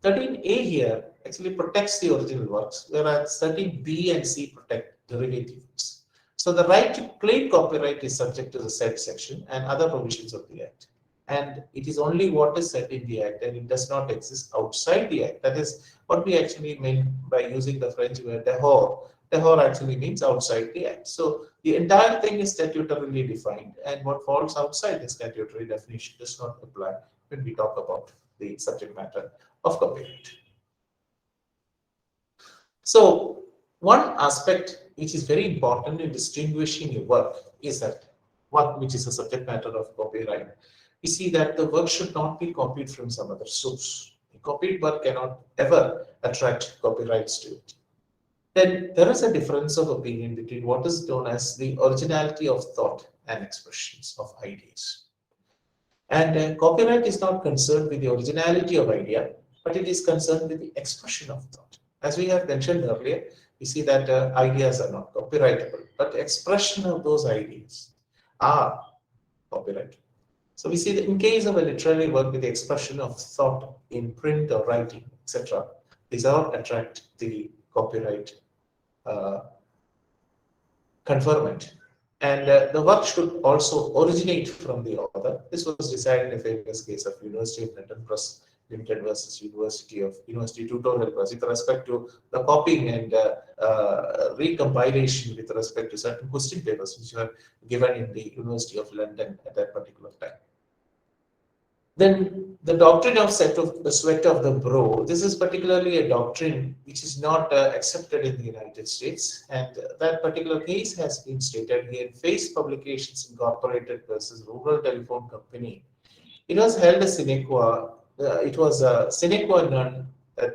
13A here actually protects the original works, whereas 13B and C protect derivative works. So the right to claim copyright is subject to the said section and other provisions of the Act. And it is only what is said in the Act, and it does not exist outside the Act. That is what we actually mean by using the French word dehors. Dehors actually means outside the Act. So the entire thing is statutorily defined, and what falls outside the statutory definition does not apply when we talk about the subject matter of copyright. So one aspect which is very important in distinguishing a work is that work which is a subject matter of copyright. We see that the work should not be copied from some other source. A copied work cannot ever attract copyrights to it. Then there is a difference of opinion between what is known as the originality of thought and expressions of ideas. And copyright is not concerned with the originality of idea, but it is concerned with the expression of thought. As we have mentioned earlier, we see that ideas are not copyrightable, but expression of those ideas are copyrightable. So we see that in case of a literary work with the expression of thought in print or writing, etc., these all attract the copyright conferment. And the work should also originate from the author. This was decided in a famous case of University of London Press Limited versus University Tutorial Press with respect to the copying and recompilation with respect to certain question papers which were given in the University of London at that particular time. Then the doctrine of the sweat of the brow. This is particularly a doctrine which is not accepted in the United States, and that particular case has been stated here in Face Publications Incorporated versus Rural Telephone Company. It was held as sine qua. It was a sine qua non that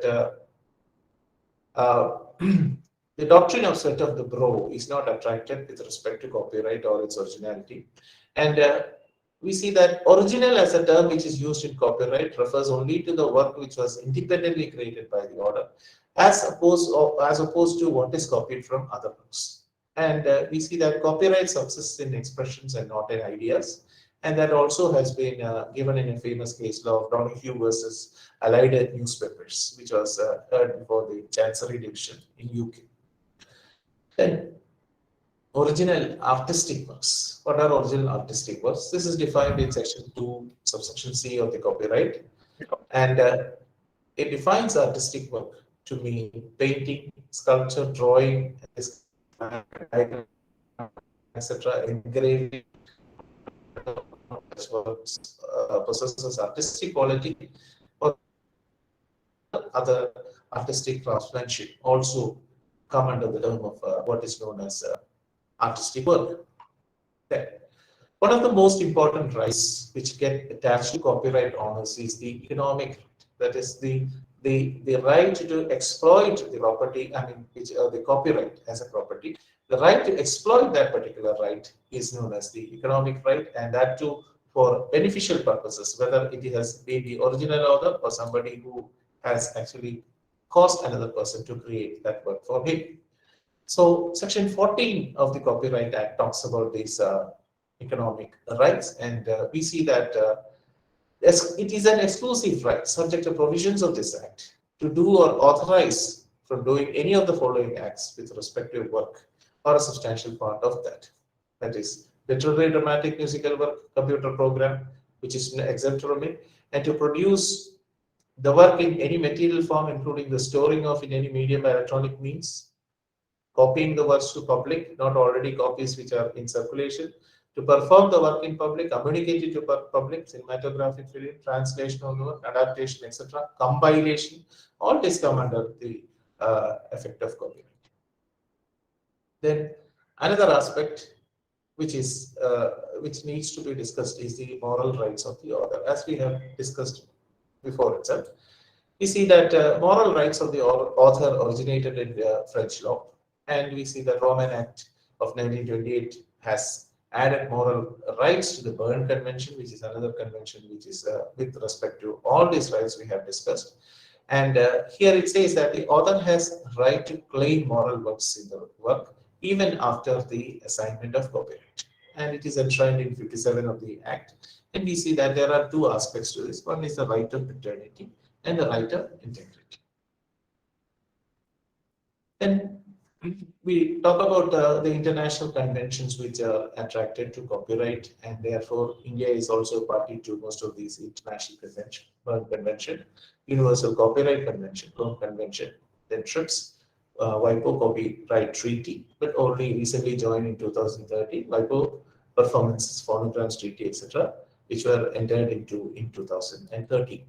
the doctrine of sweat of the brow is not attracted with respect to copyright or its originality, and we see that original as a term which is used in copyright refers only to the work which was independently created by the author, as opposed to what is copied from other books. And we see that copyright subsists in expressions and not in ideas. And that also has been given in a famous case law of Donahue versus Allied Newspapers, which was heard before the Chancery Division in UK. Then original artistic works. What are original artistic works? This is defined in section 2, subsection C of the copyright. And it defines artistic work to mean painting, sculpture, drawing, etc., engraving, works possesses artistic quality, or other artistic craftsmanship also come under the term of what is known as artistic work. Then, one of the most important rights which get attached to copyright owners is the economic right. That is the right to exploit the property, the copyright as a property. The right to exploit that particular right is known as the economic right, and that too for beneficial purposes, whether it has been the original author or somebody who has actually caused another person to create that work for him. So section 14 of the Copyright Act talks about these economic rights, and we see that it is an exclusive right subject to provisions of this act to do or authorize from doing any of the following acts with respect to work or a substantial part of that. That is literary, dramatic, musical work, computer program, which is exempt from it, and to produce the work in any material form, including the storing of in any medium by electronic means, copying the works to public, not already copies which are in circulation, to perform the work in public, communicate it to public, cinematographic film, translation of the work, adaptation, etc., compilation, all this come under the effect of copyright. Then another aspect which needs to be discussed is the moral rights of the author. As we have discussed before itself, we see that moral rights of the author originated in French law, and we see the Roman Act of 1928 has added moral rights to the Berne Convention, which is another convention which is with respect to all these rights we have discussed. And here it says that the author has right to claim moral works in the work even after the assignment of copyright. And it is enshrined in 57 of the Act. And we see that there are two aspects to this. One is the right of paternity and the right of integrity. Then we talk about the international conventions which are attracted to copyright, and therefore India is also party to most of these international conventions. Berne Convention, Universal Copyright Convention, Rome Convention, then TRIPS, WIPO Copyright Treaty, but only recently joined in 2013, WIPO Performances, Phonograms Treaty, etc., which were entered into in 2013.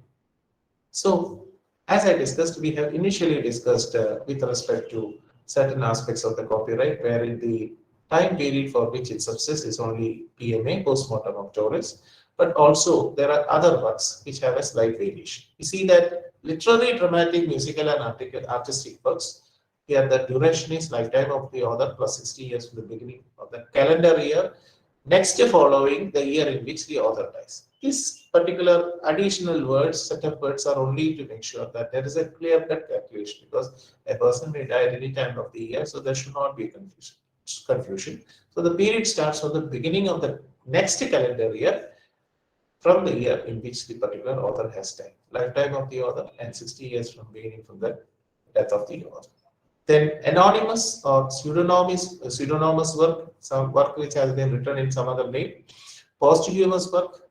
So, as I discussed, we have initially discussed with respect to certain aspects of the copyright, wherein the time period for which it subsists is only PMA, postmortem auctoris, but also there are other works which have a slight variation. You see that literary, dramatic, musical, and artistic works, here the duration is lifetime of the author plus 60 years from the beginning of the calendar year, next following the year in which the author dies. These particular additional words, set of words, are only to make sure that there is a clear-cut calculation, because a person may die at any time of the year, so there should not be a confusion. So the period starts from the beginning of the next calendar year, from the year in which the particular author has died. Lifetime of the author and 60 years from beginning from the death of the author. Then anonymous or pseudonymous work, some work which has been written in some other name. Posthumous work,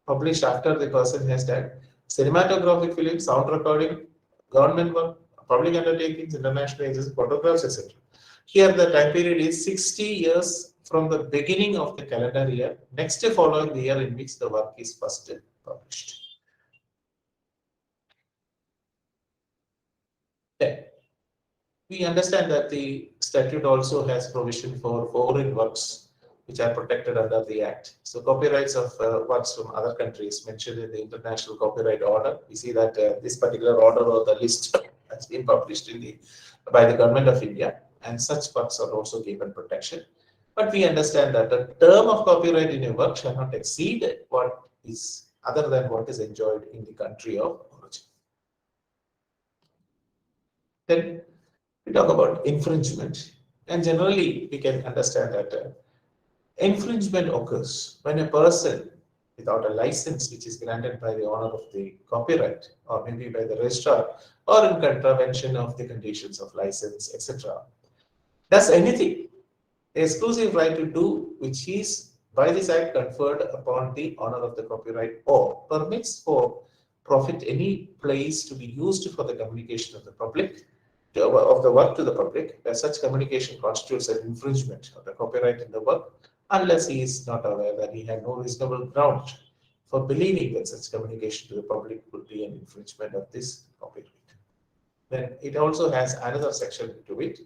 published after the person has died. Cinematographic film, sound recording, government work, public undertakings, international agencies, photographs, etc. Here the time period is 60 years from the beginning of the calendar year, next following the year in which the work is first published. Then, we understand that the statute also has provision for foreign works which are protected under the Act. So copyrights of works from other countries mentioned in the International Copyright Order. We see that this particular order or the list has been published by the Government of India, and such works are also given protection. But we understand that the term of copyright in a work shall not exceed what is other than what is enjoyed in the country of origin. Then we talk about infringement, and generally we can understand that infringement occurs when a person without a license which is granted by the owner of the copyright, or maybe by the registrar, or in contravention of the conditions of license, etc., does anything, exclusive right to do which is by this act conferred upon the owner of the copyright, or permits for profit any place to be used for the communication of the public, of the work to the public, where such communication constitutes an infringement of the copyright in the work, unless he is not aware that he had no reasonable ground for believing that such communication to the public would be an infringement of this copyright. Then it also has another section to it,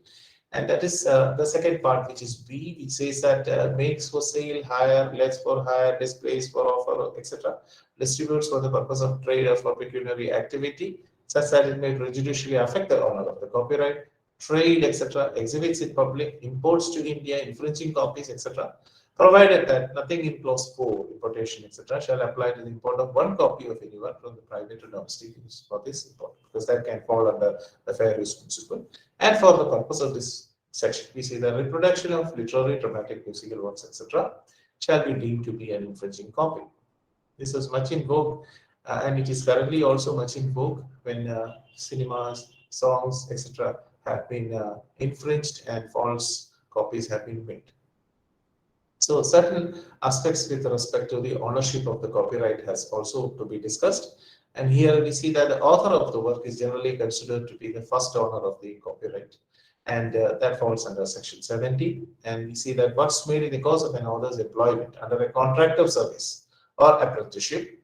and that is the second part, which is B, which says that makes for sale, hire, lets for hire, displays for offer, etc., distributes for the purpose of trade or for pecuniary activity, such that it may prejudicially affect the owner of the copyright, trade, etc., exhibits in public, imports to India, infringing copies, etc., provided that nothing in clause 4, importation, etc., shall apply to the import of one copy of any work from the private to domestic use for this import, because that can fall under the fair use principle. And for the purpose of this section, we see the reproduction of literary, dramatic, musical works, etc., shall be deemed to be an infringing copy. This was much in vogue, and it is currently also much in vogue when cinemas, songs, etc., have been infringed and false copies have been made. So certain aspects with respect to the ownership of the copyright has also to be discussed. And here we see that the author of the work is generally considered to be the first owner of the copyright. And that falls under section 70. And we see that works made in the course of an author's employment under a contract of service or apprenticeship,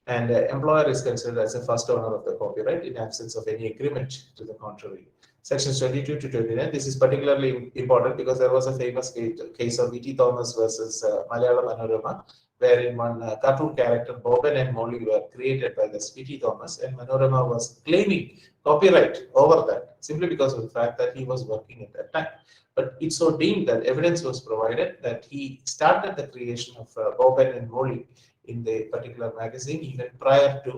and employer is considered as the first owner of the copyright in absence of any agreement to the contrary. Sections 22 to 29. This is particularly important because there was a famous case of V.T. Thomas versus Malayalam Manorama, wherein one cartoon character, Boban and Molly, were created by the Sweetie Thomas, and Manorama was claiming copyright over that simply because of the fact that he was working at that time. But it's so deemed that evidence was provided that he started the creation of Boban and Molly in the particular magazine even prior to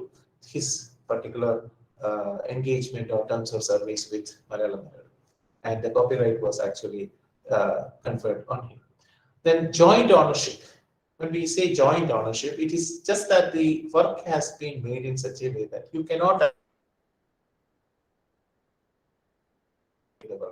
his particular engagement or terms of service with Malayalam. And the copyright was actually conferred on him. Then joint ownership. When we say joint ownership, it is just that the work has been made in such a way that you cannot,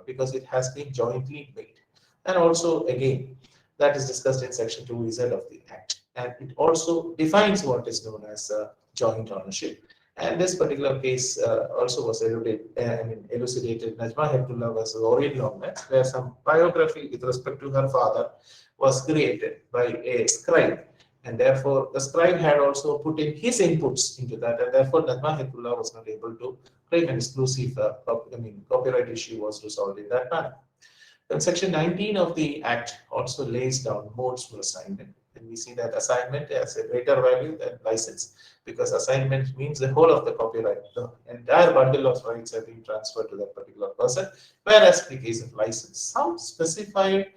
because it has been jointly made. And also, again, that is discussed in section 2Z of the Act. And it also defines what is known as joint ownership. And this particular case also was elucidated. Najma Heptullah was Orient Longman, where some biography with respect to her father was created by a scribe. And therefore, the scribe had also put in his inputs into that. And therefore, Najma Heptullah was not able to claim an exclusive copyright issue was resolved in that manner. Then section 19 of the Act also lays down modes for assignment. And we see that assignment has a greater value than license, because assignment means the whole of the copyright, the entire bundle of rights have been transferred to that particular person, whereas in the case of license, some specified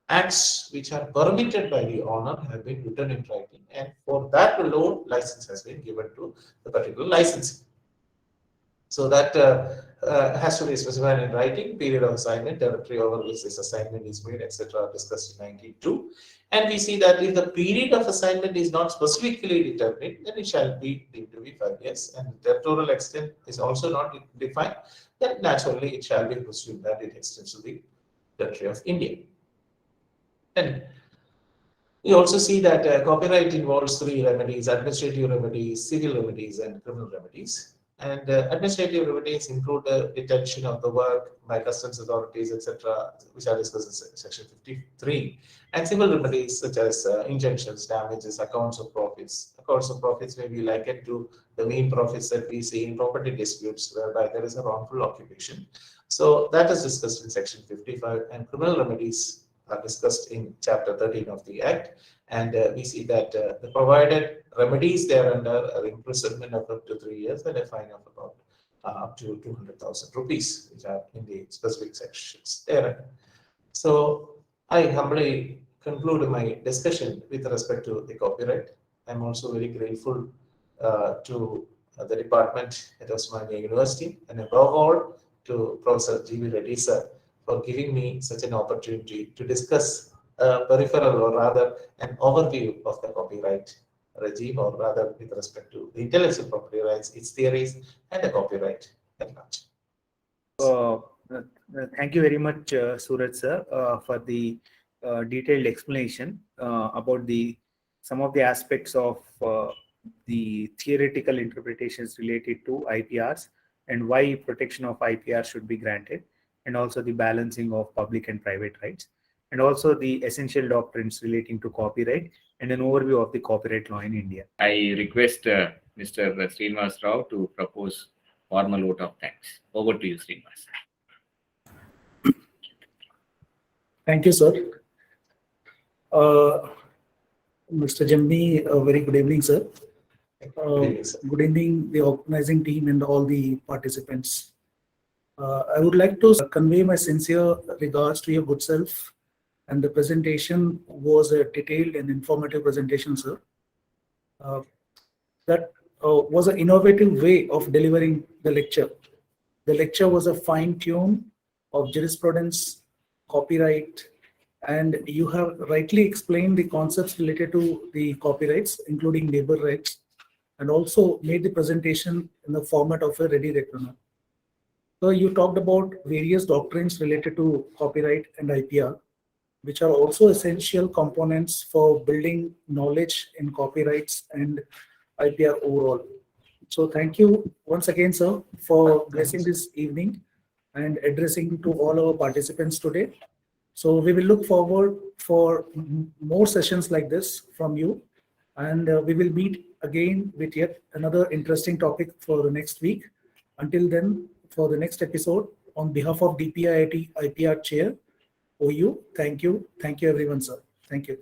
acts which are permitted by the owner have been written in writing, and for that alone, license has been given to the particular licensee. So that has to be specified in writing, period of assignment, territory over which this assignment is made, etc. discussed in 19.2. And we see that if the period of assignment is not specifically determined, then it shall be deemed to be 5 years. And the territorial extent is also not defined, then naturally it shall be presumed that it extends to the territory of India. And we also see that copyright involves 3 remedies: administrative remedies, civil remedies, and criminal remedies. And administrative remedies include the detention of the work by customs authorities, etc., which are discussed in section 53. And civil remedies such as injunctions, damages, accounts of profits. Accounts of profits may be likened to the main profits that we see in property disputes, whereby there is a wrongful occupation. So that is discussed in section 55. And criminal remedies are discussed in chapter 13 of the Act. And we see that the provided remedies thereunder are imprisonment of up to 3 years and a fine of about up to 200,000 rupees, which are in the specific sections there. So I humbly conclude my discussion with respect to the copyright. I'm also very grateful to the department at Osmania University, and above all to Professor G.V. Reddy sir for giving me such an opportunity to discuss a peripheral, or rather an overview of the copyright regime, or rather with respect to the intellectual property rights, its theories, and the copyright at large. Thank you very much, Sooraj sir, for the detailed explanation about some of the aspects of the theoretical interpretations related to IPRs and why protection of IPR should be granted, and also the balancing of public and private rights, and also the essential doctrines relating to copyright, and an overview of the copyright law in India. I request Mr. Srinivas Rao to propose formal vote of thanks. Over to you, Srinivas. Thank you, sir. Mr. Gemini, a very good evening, sir. Good evening, the organizing team and all the participants. I would like to convey my sincere regards to your good self, and the presentation was a detailed and informative presentation, sir. That was an innovative way of delivering the lecture. The lecture was a fine tune of jurisprudence, copyright, and you have rightly explained the concepts related to the copyrights, including labor rights, and also made the presentation in the format of a ready reckoner. So you talked about various doctrines related to copyright and IPR, which are also essential components for building knowledge in copyrights and IPR overall. So thank you once again, sir, for blessing this evening and addressing to all our participants today. So we will look forward for more sessions like this from you, and we will meet again with yet another interesting topic for the next week. Until then, for the next episode, on behalf of DPIIT IPR Chair, OU, thank you everyone, sir. Thank you.